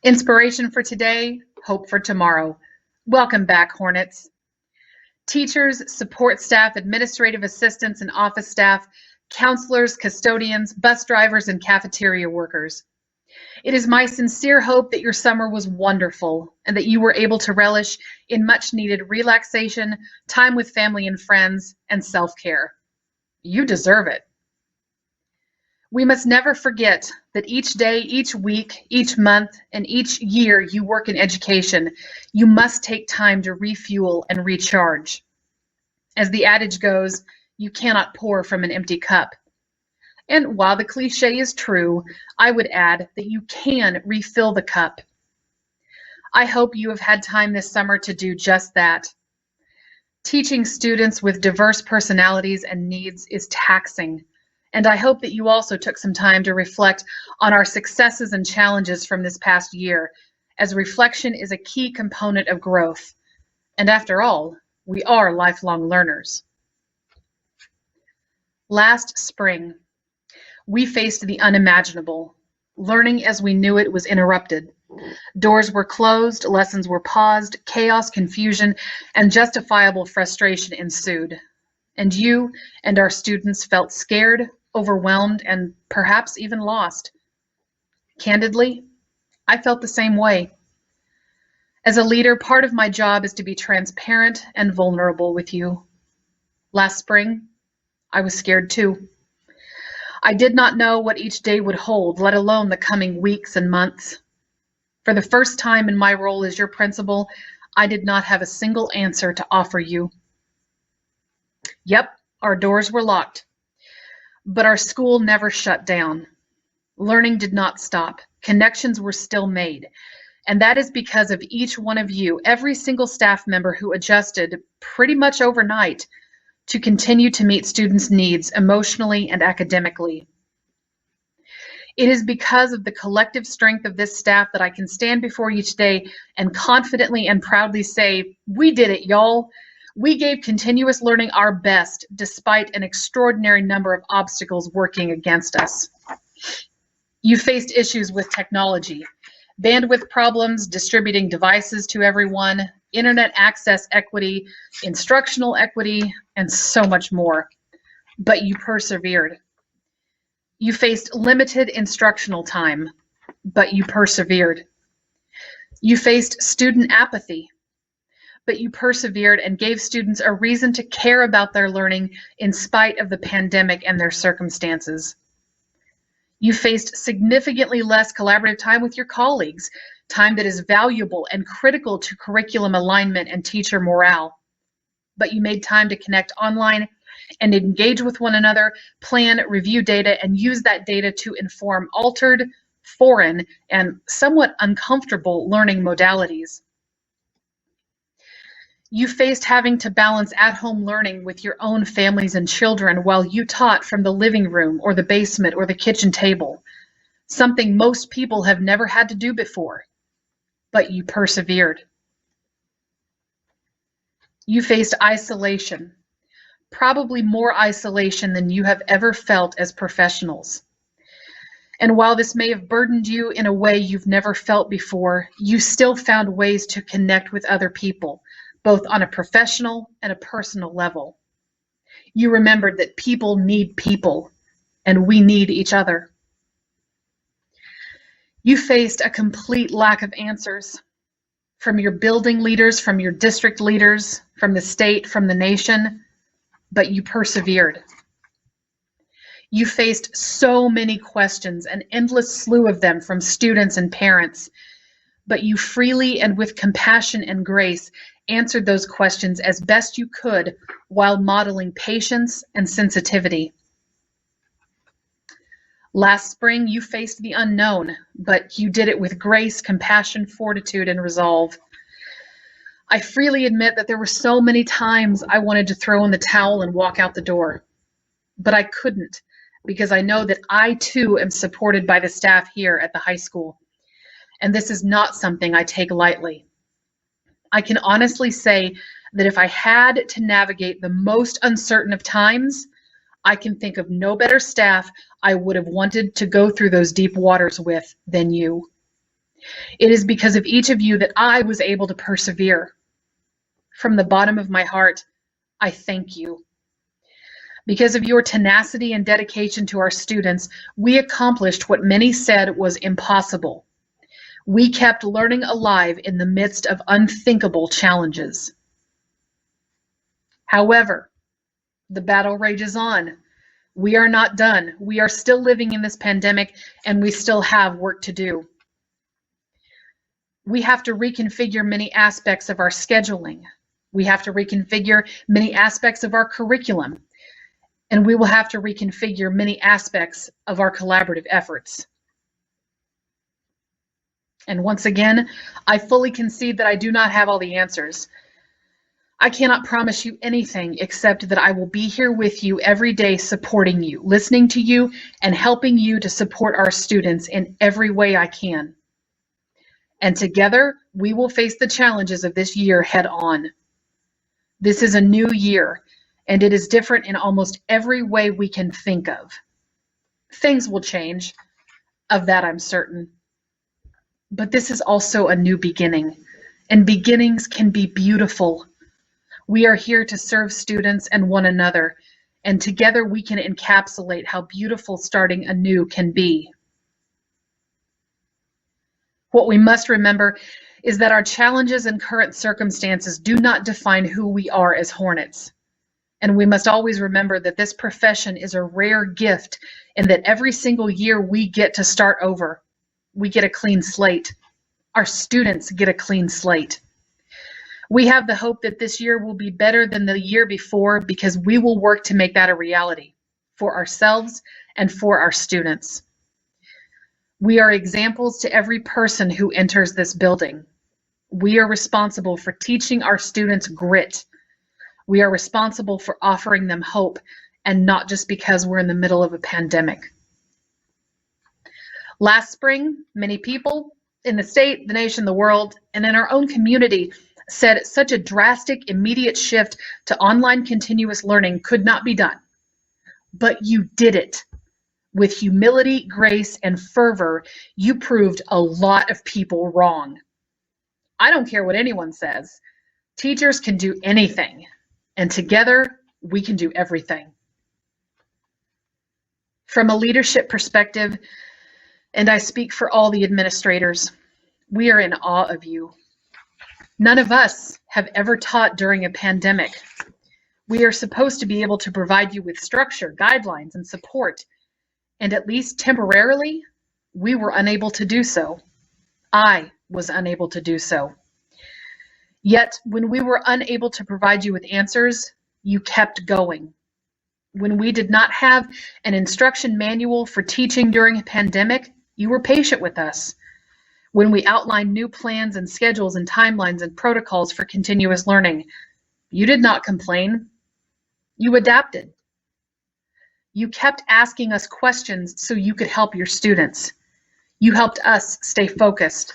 Inspiration for today, hope for tomorrow. Welcome back, Hornets. Teachers, support staff, administrative assistants, and office staff, counselors, custodians, bus drivers, and cafeteria workers. It is my sincere hope that your summer was wonderful and that you were able to relish in much needed relaxation, time with family and friends, and self-care. You deserve it. We must never forget that each day, each week, each month, and each year you work in education, you must take time to refuel and recharge. As the adage goes, you cannot pour from an empty cup. And while the cliche is true, I would add that you can refill the cup. I hope you have had time this summer to do just that. Teaching students with diverse personalities and needs is taxing. And I hope that you also took some time to reflect on our successes and challenges from this past year, as reflection is a key component of growth. And after all, we are lifelong learners. Last spring, we faced the unimaginable. Learning as we knew it was interrupted. Doors were closed, lessons were paused, chaos, confusion, and justifiable frustration ensued. And you and our students felt scared, overwhelmed, and perhaps even lost. Candidly, I felt the same way. As a leader, part of my job is to be transparent and vulnerable with you. Last spring, I was scared too. I did not know what each day would hold, let alone the coming weeks and months. For the first time in my role as your principal, I did not have a single answer to offer you. Yep, our doors were locked. But our school never shut down. Learning did not stop. Connections were still made. And that is because of each one of you, every single staff member who adjusted pretty much overnight to continue to meet students' needs emotionally and academically. It is because of the collective strength of this staff that I can stand before you each day and confidently and proudly say, we did it, y'all. We gave continuous learning our best despite an extraordinary number of obstacles working against us. You faced issues with technology, bandwidth problems, distributing devices to everyone, internet access equity, instructional equity, and so much more. But you persevered. You faced limited instructional time, but you persevered. You faced student apathy, but you persevered and gave students a reason to care about their learning in spite of the pandemic and their circumstances. You faced significantly less collaborative time with your colleagues, time that is valuable and critical to curriculum alignment and teacher morale. But you made time to connect online and engage with one another, plan, review data, and use that data to inform altered, foreign, and somewhat uncomfortable learning modalities. You faced having to balance at-home learning with your own families and children while you taught from the living room or the basement or the kitchen table, something most people have never had to do before, but you persevered. You faced isolation, probably more isolation than you have ever felt as professionals. And while this may have burdened you in a way you've never felt before, you still found ways to connect with other people, both on a professional and a personal level. You remembered that people need people, and we need each other. You faced a complete lack of answers from your building leaders, from your district leaders, from the state, from the nation, but you persevered. You faced so many questions, an endless slew of them from students and parents, but you freely and with compassion and grace answered those questions as best you could while modeling patience and sensitivity. Last spring, you faced the unknown, but you did it with grace, compassion, fortitude, and resolve. I freely admit that there were so many times I wanted to throw in the towel and walk out the door, but I couldn't because I know that I too am supported by the staff here at the high school, and this is not something I take lightly. I can honestly say that if I had to navigate the most uncertain of times, I can think of no better staff I would have wanted to go through those deep waters with than you. It is because of each of you that I was able to persevere. From the bottom of my heart, I thank you. Because of your tenacity and dedication to our students, we accomplished what many said was impossible. We kept learning alive in the midst of unthinkable challenges. However, the battle rages on. We are not done. We are still living in this pandemic, and we still have work to do. We have to reconfigure many aspects of our scheduling. We have to reconfigure many aspects of our curriculum. And we will have to reconfigure many aspects of our collaborative efforts. And once again, I fully concede that I do not have all the answers. I cannot promise you anything except that I will be here with you every day, supporting you, listening to you, and helping you to support our students in every way I can. And together, we will face the challenges of this year head on. This is a new year, and it is different in almost every way we can think of. Things will change, of that I'm certain. But this is also a new beginning, and beginnings can be beautiful. We are here to serve students and one another, and together we can encapsulate how beautiful starting anew can be. What we must remember is that our challenges and current circumstances do not define who we are as Hornets. And we must always remember that this profession is a rare gift and that every single year we get to start over. We get a clean slate. Our students get a clean slate. We have the hope that this year will be better than the year before because we will work to make that a reality for ourselves and for our students. We are examples to every person who enters this building. We are responsible for teaching our students grit. We are responsible for offering them hope, and not just because we're in the middle of a pandemic. Last spring, many people in the state, the nation, the world, and in our own community said such a drastic, immediate shift to online continuous learning could not be done. But you did it. With humility, grace, and fervor, you proved a lot of people wrong. I don't care what anyone says. Teachers can do anything, and together we can do everything. From a leadership perspective, and I speak for all the administrators, we are in awe of you. None of us have ever taught during a pandemic. We are supposed to be able to provide you with structure, guidelines, and support, and at least temporarily, we were unable to do so. I was unable to do so. Yet, when we were unable to provide you with answers, you kept going. When we did not have an instruction manual for teaching during a pandemic, you were patient with us. When we outlined new plans and schedules and timelines and protocols for continuous learning, you did not complain. You adapted. You kept asking us questions so you could help your students. You helped us stay focused.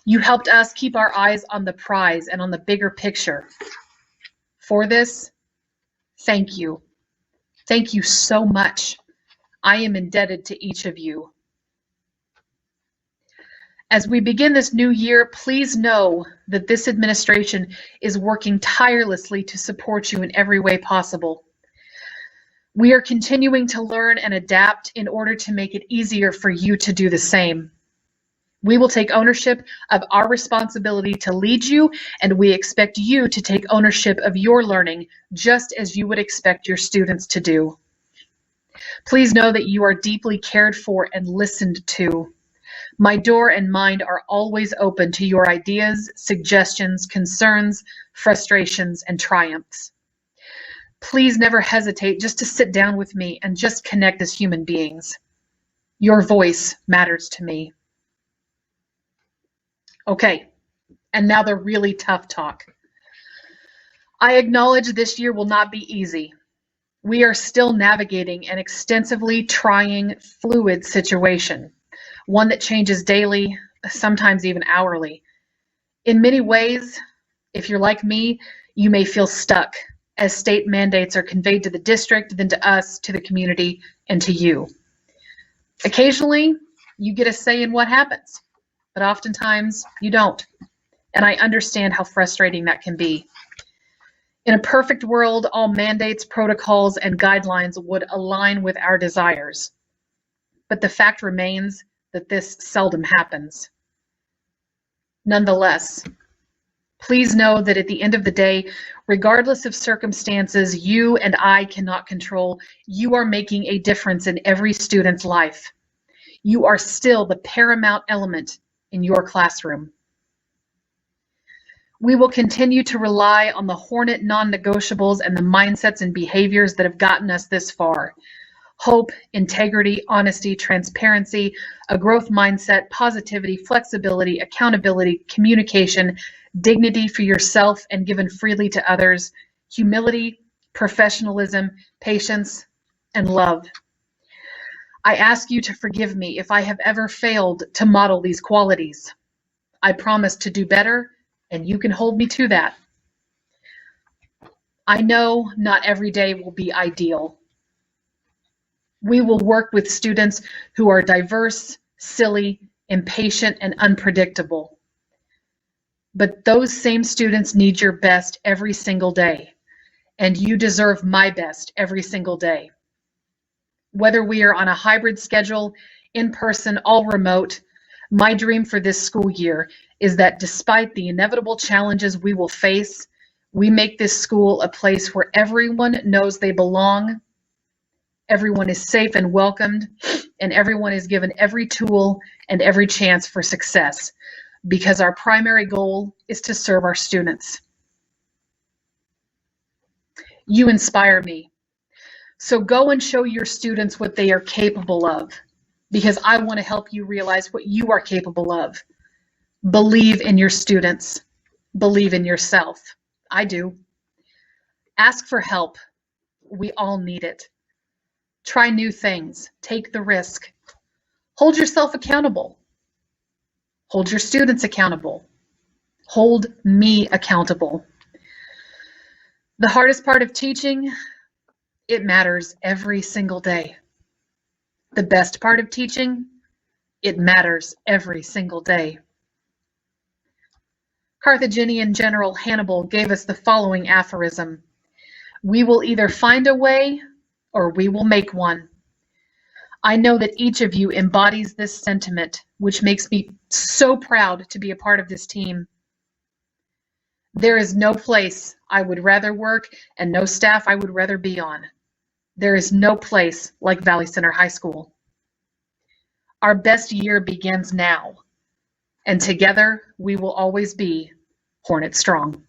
You helped us keep our eyes on the prize and on the bigger picture. For this, thank you. Thank you so much. I am indebted to each of you. As we begin this new year, please know that this administration is working tirelessly to support you in every way possible. We are continuing to learn and adapt in order to make it easier for you to do the same. We will take ownership of our responsibility to lead you, and we expect you to take ownership of your learning, just as you would expect your students to do. Please know that you are deeply cared for and listened to. My door and mind are always open to your ideas, suggestions, concerns, frustrations, and triumphs. Please never hesitate just to sit down with me and just connect as human beings. Your voice matters to me. Okay, and now the really tough talk. I acknowledge this year will not be easy. We are still navigating an extensively trying, fluid situation, one that changes daily, sometimes even hourly. In many ways, if you're like me, you may feel stuck as state mandates are conveyed to the district, then to us, to the community, and to you. Occasionally, you get a say in what happens. but oftentimes you don't. And I understand how frustrating that can be. In a perfect world, all mandates, protocols, and guidelines would align with our desires. But the fact remains that this seldom happens. Nonetheless, please know that at the end of the day, regardless of circumstances you and I cannot control, you are making a difference in every student's life. You are still the paramount element in your classroom. We will continue to rely on the Hornet non-negotiables and the mindsets and behaviors that have gotten us this far. Hope, integrity, honesty, transparency, a growth mindset, positivity, flexibility, accountability, communication, dignity for yourself and given freely to others, humility, professionalism, patience, and love. I ask you to forgive me if I have ever failed to model these qualities. I promise to do better, and you can hold me to that. I know not every day will be ideal. We will work with students who are diverse, silly, impatient, and unpredictable. But those same students need your best every single day, and you deserve my best every single day. Whether we are on a hybrid schedule, in person, all remote, my dream for this school year is that despite the inevitable challenges we will face, we make this school a place where everyone knows they belong, everyone is safe and welcomed, and everyone is given every tool and every chance for success, because our primary goal is to serve our students. You inspire me. So go and show your students what they are capable of, because I want to help you realize what you are capable of. Believe in your students. Believe in yourself. I do. Ask for help. We all need it. Try new things. Take the risk. Hold yourself accountable. Hold your students accountable. Hold me accountable. The hardest part of teaching, it matters every single day. The best part of teaching, it matters every single day. Carthaginian General Hannibal gave us the following aphorism: we will either find a way or we will make one. I know that each of you embodies this sentiment, which makes me so proud to be a part of this team. There is no place I would rather work and no staff I would rather be on. There is no place like Valley Center High School. Our best year begins now, and together we will always be Hornet Strong.